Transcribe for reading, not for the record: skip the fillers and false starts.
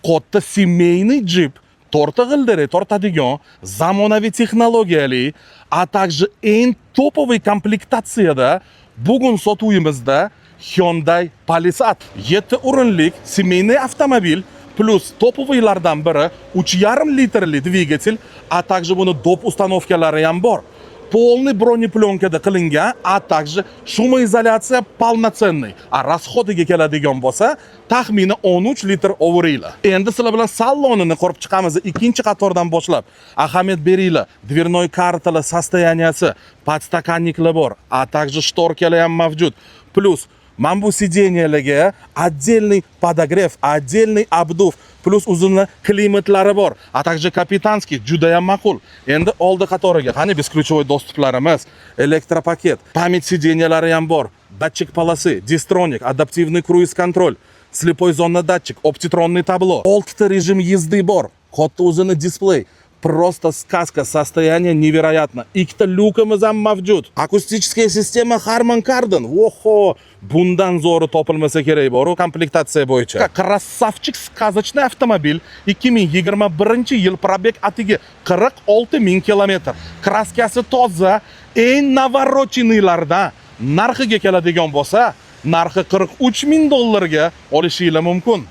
katta семейный Jeep, 4 g'ildirak tortadigan, zamonaviy texnologiyali, a также eng topoviy komplektatsiyada bugun sotuvimizda Hyundai Palisade 7 o'rinlik семейный avtomobil plus topoviylardan biri 3,5 litrli dvigatel, a также buni dob ustanovkalari ham bor. Полный broneplenkada qilingan, a также шумоизоляция полноценный. A расходiga keladigan bo'lsa, taxmini 13 litr ovuringlar. Endi sizlar bilan salonini ko'rib chiqamiz. Ikkinchi qatordan boshlab ahamiyat beringlar. Dvernoy kartalar состоянияsi, podstakanniklar bor, a также shtorkalar ham mavjud. Plus mana bu sideniyalarga отдельный подогрев, отдельный обдув, plus uzunli klimatlari bor. A также kapitanskiy juda ham ma'qul. Endi oldi qatoriga qani бесключевой dostuplarimiz, elektropaket, pamять sideniyalari ham bor. Datchik polasi, distronic, adaptivniy kruiz-kontrol, слепой зона датчик, оптитронный табло, 6 rejim езды bor, katta uzunli displey. Просто сказка, состояние невероятно. Ikkita lyukimiz ham mavjud. Akustikskiya sistema Harman Kardon. Oho, bundan zo'ri topilmasa kerak bor-ku komplektatsiya bo'yicha. Krassavchik сказочный avtomobil. 2021-yil probeg atigi 46,000 kilometr. Kraskasi toza, eng navorocheniylardan narxiga keladigan bo'lsa, narxi $43,000 ga olishinglar mumkin.